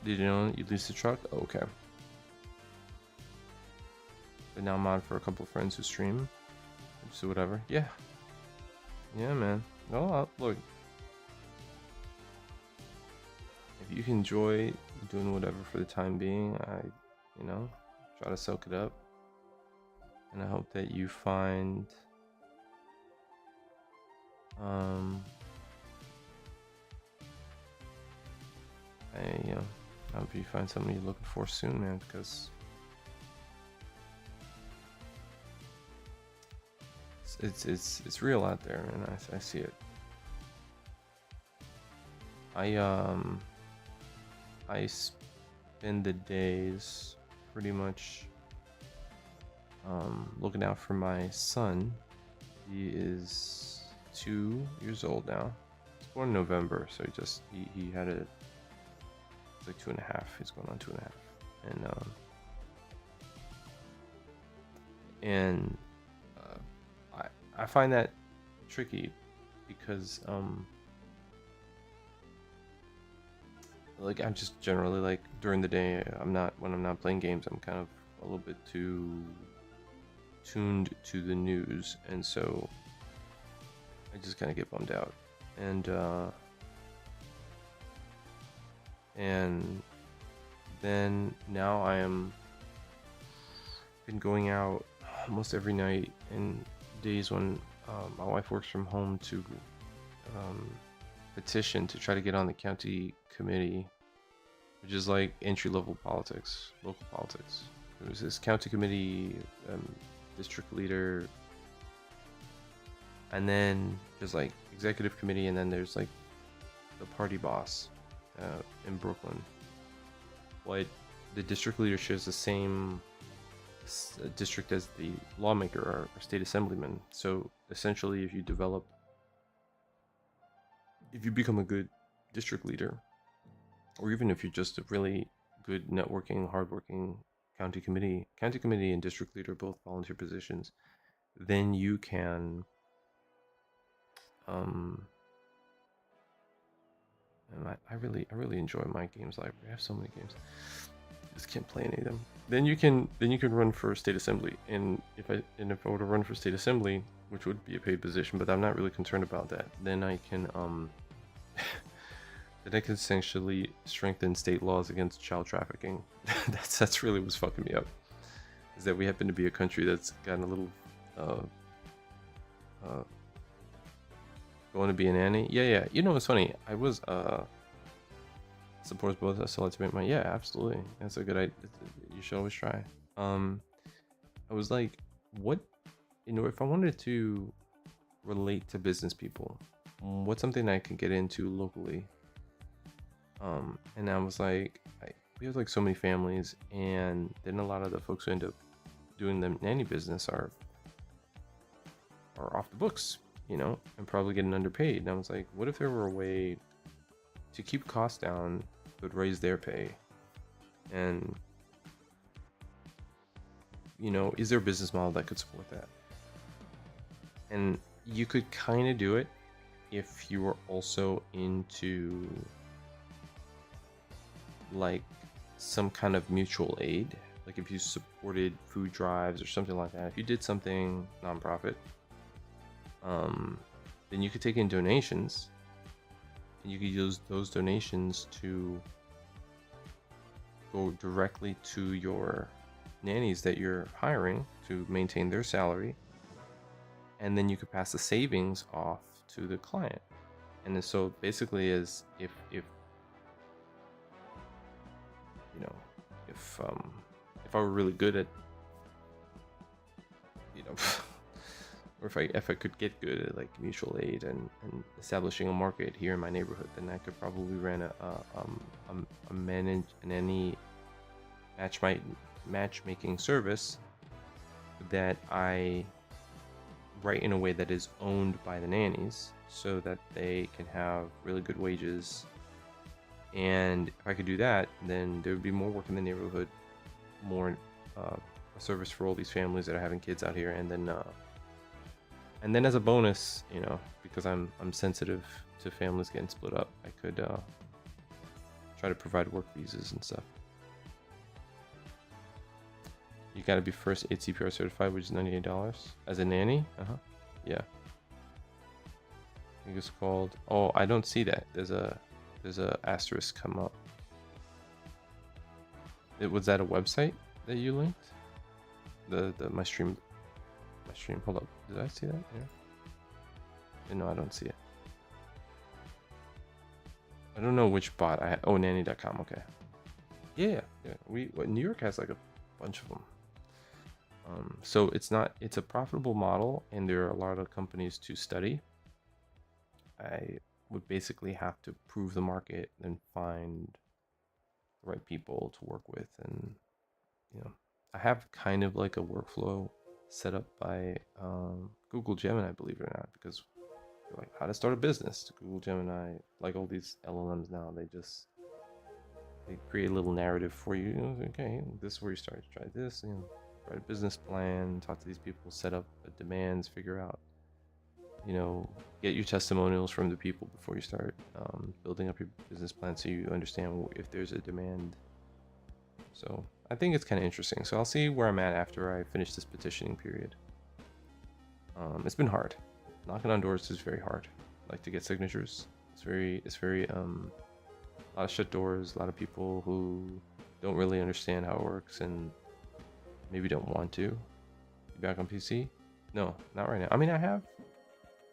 Did you know you leased a truck? Oh, okay. But now I'm on for a couple of friends who stream. So whatever. Yeah. Yeah, man. No, look. If you can enjoy doing whatever for the time being, try to soak it up. And I hope that you find I hope you find something you're looking for soon, man, because it's real out there, man. I see it. I spend the days pretty much looking out for my son. He is 2 years old now. He's born in November, so he had it's like 2.5. He's going on 2.5, and I find that tricky because like I'm just generally like during the day when I'm not playing games, I'm kind of a little bit too tuned to the news, and so I just kind of get bummed out, and then now I am been going out almost every night, and days when my wife works from home, to petition to try to get on the county committee, which is like entry-level politics, local politics. There was this county committee, district leader, and then there's like executive committee, and then there's like the party boss in Brooklyn. What the district leader shares the same district as the lawmaker or state assemblyman. So essentially, if you become a good district leader, or even if you're just a really good networking, hardworking county committee and district leader, both volunteer positions, then you can and I really enjoy my games library. I have so many games. Just can't play any of them. Then you can run for state assembly, and if I were to run for state assembly, which would be a paid position, but I'm not really concerned about that. Then I can then I can essentially strengthen state laws against child trafficking. that's really what's fucking me up. Is that we happen to be a country that's gotten a little going to be a nanny. Yeah. You know, it's funny. I was supports both us, so let's make my absolutely. That's a good idea. You should always try. I was like, what, if I wanted to relate to business people, what's something I can get into locally? And I was like, we have like so many families, and then a lot of the folks who end up doing the nanny business are off the books, and probably getting underpaid. And I was like, what if there were a way to keep costs down but raise their pay? And is there a business model that could support that? And you could kind of do it if you were also into like some kind of mutual aid, like if you supported food drives or something like that. If you did something nonprofit, then you could take in donations, and you could use those donations to go directly to your nannies that you're hiring to maintain their salary, and then you could pass the savings off to the client. And then so basically, is if if I were really good at or if I could get good at like mutual aid and establishing a market here in my neighborhood, then I could probably run a nanny matchmaking service that I write in a way that is owned by the nannies, so that they can have really good wages. And if I could do that, then there would be more work in the neighborhood, more a service for all these families that are having kids out here. And then as a bonus, because I'm sensitive to families getting split up, I could try to provide work visas and stuff. You got to be first ACPR certified, which is $98 as a nanny. Yeah. I think it's called. Oh, I don't see that. There's a asterisk come up. Was that a website that you linked? My stream. Hold up. Did I see that? Yeah. No, I don't see it. I don't know which bot I had. Oh, nanny.com. Okay. Yeah. New York has like a bunch of them. So it's a profitable model, and there are a lot of companies to study. I would basically have to prove the market and find the right people to work with. And I have kind of like a workflow set up by Google Gemini, believe it or not, because they're like, how to start a business to Google Gemini. Like all these LLMs now, they create a little narrative for you. Okay, this is where you start. Try this, write a business plan, talk to these people, set up demands, figure out, get your testimonials from the people before you start building up your business plan, so you understand if there's a demand. So I think it's kind of interesting. So I'll see where I'm at after I finish this petitioning period. It's been hard. Knocking on doors is very hard. Like, to get signatures, it's very a lot of shut doors, a lot of people who don't really understand how it works and maybe don't want to. You back on PC? No, not right now. I mean, I'm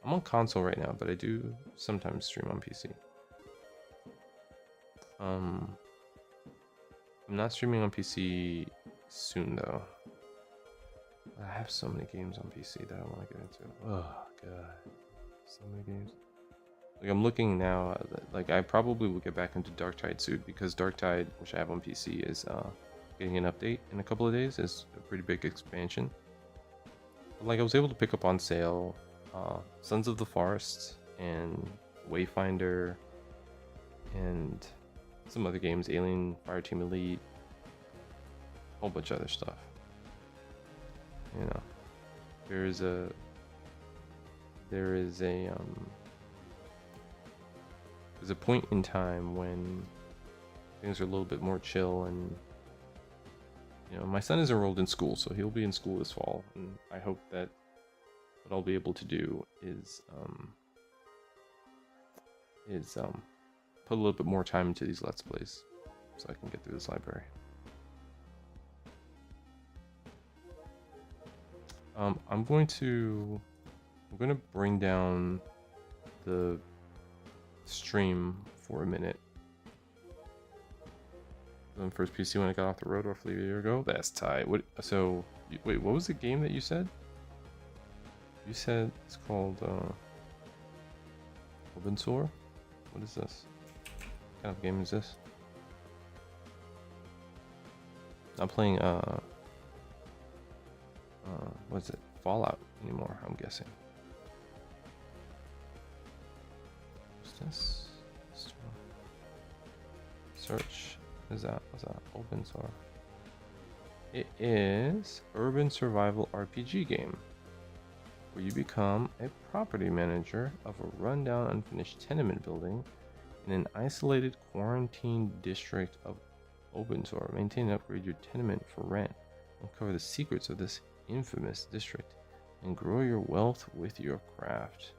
on console right now, but I do sometimes stream on PC. I'm not streaming on PC soon though. I have so many games on PC that I want to get into. Oh god, so many games. Like, I'm looking now. Like, I probably will get back into Dark Tide soon, because Dark Tide, which I have on PC, is getting an update in a couple of days. It's a pretty big expansion. But, like, I was able to pick up on sale Sons of the Forest and Wayfinder and some other games, Alien Fireteam Elite, a whole bunch of other stuff. You know, there is a there's a point in time when things are a little bit more chill, and you know, my son is enrolled in school, so he'll be in school this fall, and I hope that what I'll be able to do is put a little bit more time into these Let's Plays so I can get through this library. I'm going to bring down the stream for a minute. On first PC when I got off the road roughly a year ago. That's tight. What? So wait, what was the game that you said? You said it's called Open Source. What is this? What kind of game is this? Not playing what's it? Fallout anymore, I'm guessing. What's this? Search. What is that? What's that? Open source. It is urban survival RPG game where you become a property manager of a rundown unfinished tenement building in an isolated quarantine district of Open Source. Maintain and upgrade your tenement for rent. Uncover the secrets of this infamous district and grow your wealth with your craft.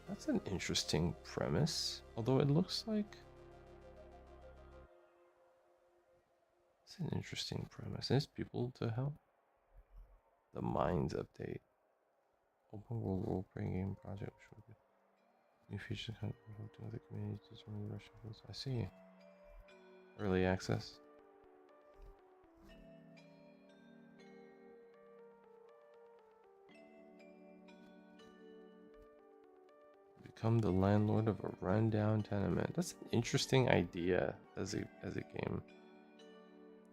That's an interesting premise, although it looks like it's an interesting premise. There's people to help. The Mines update. Open world role-playing game project. New features to other communities to determine the Russian rules. I see. Early access. Become the landlord of a rundown tenement. That's an interesting idea as a game.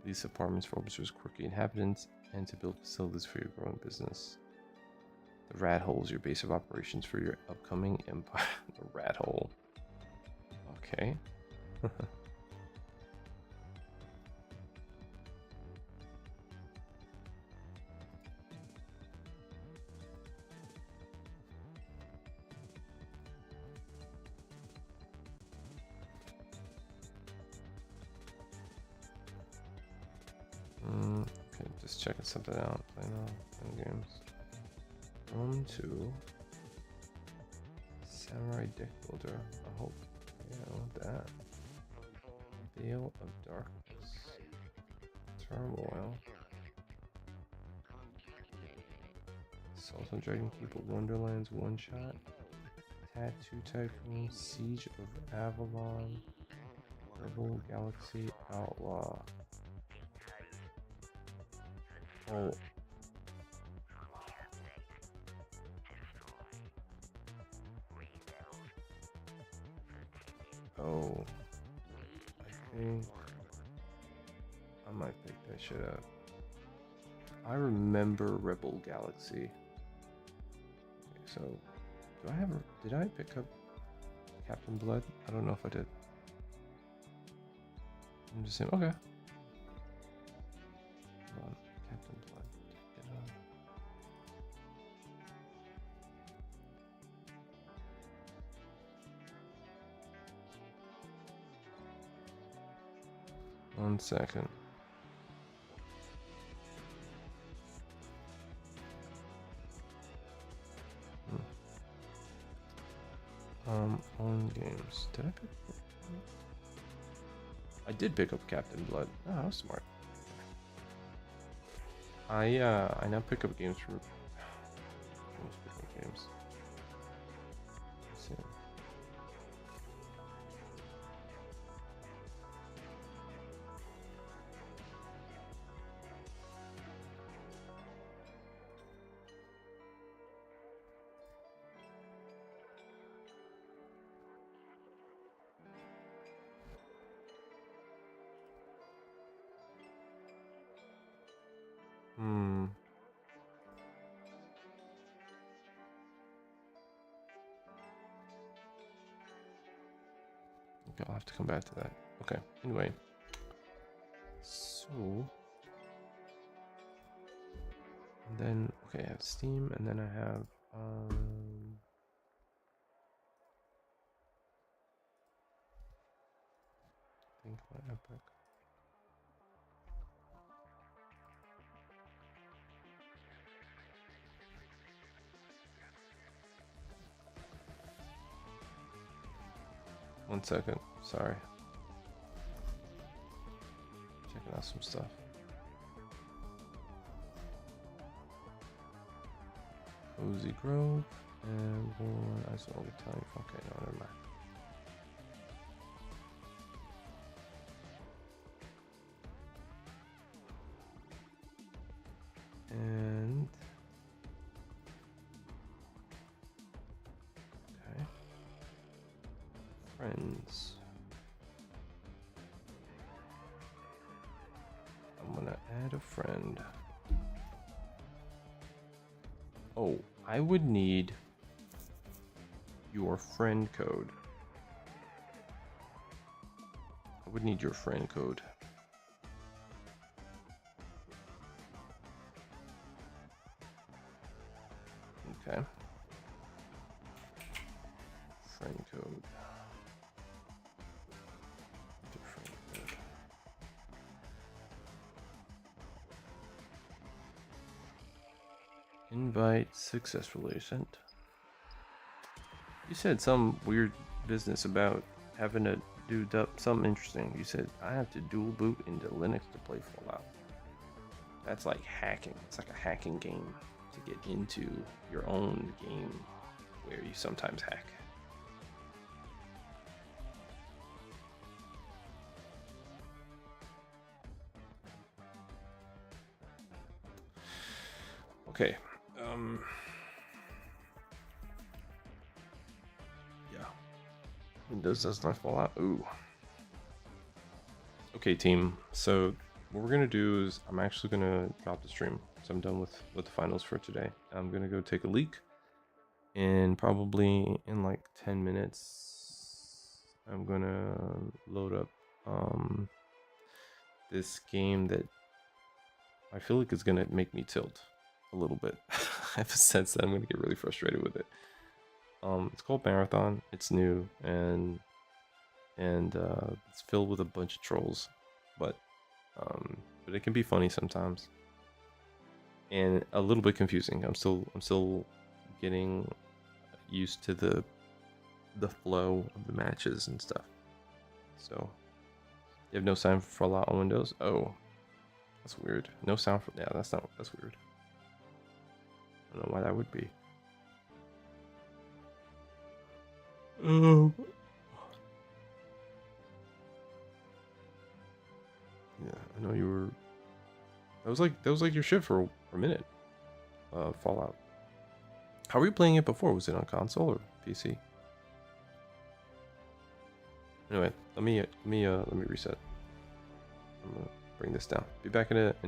Lease apartments for Open Source quirky inhabitants and to build facilities for your growing business. The rat hole is your base of operations for your upcoming empire. The rat hole. Okay. Okay, just checking something out. Play now. Playing games. Rome 2. Samurai Deck Builder. I hope. Yeah, I want that. Veil of Darkness. Turmoil. Assault on Dragon Keep of Wonderlands one shot. Tattoo Typhoon. Siege of Avalon. Rebel Galaxy Outlaw. Oh. Oh. I think I might pick that shit up. I remember Rebel Galaxy. Okay, so do I have a, did I pick up Captain Blood? I don't know if I did. I'm just saying, okay. Hold on, Captain Blood. Get on. 1 second. On games. Did I pick up? I did pick up Captain Blood. Oh, that was smart. I now pick up games for most different games. Let's see. I'll have to come back to that. Okay, anyway. So... And then, okay, I have Steam, and then I have, I think my Epic. One second, sorry. Checking out some stuff. Cozy Grove and one I saw the time. Okay, no, never mind. And okay, friends. I'm gonna add a friend. Oh, I would need your friend code. I would need your friend code. Okay. Friend code. Friend code. Invite successfully sent. You said some weird business about having to do something interesting. You said I have to dual boot into Linux to play Fallout. That's like hacking. It's like a hacking game to get into your own game where you sometimes hack. Okay. Yeah. Windows does not fall out. Ooh. Okay, team. So what we're gonna do is I'm actually gonna drop the stream. So I'm done with the finals for today. I'm gonna go take a leak, and probably in like 10 minutes, I'm gonna load up this game that I feel like is gonna make me tilt a little bit. I have a sense that I'm gonna get really frustrated with it. It's called Marathon. It's new and it's filled with a bunch of trolls, but it can be funny sometimes and a little bit confusing. I'm still getting used to the flow of the matches and stuff. So you have no sound for Fallout on Windows? Oh, that's weird. No sound for that's weird. I don't know why that would be. Yeah, I know you were. That was like your shit for a minute. Fallout. How were you playing it before? Was it on console or PC? Anyway, let me reset. I'm gonna bring this down. Be back in a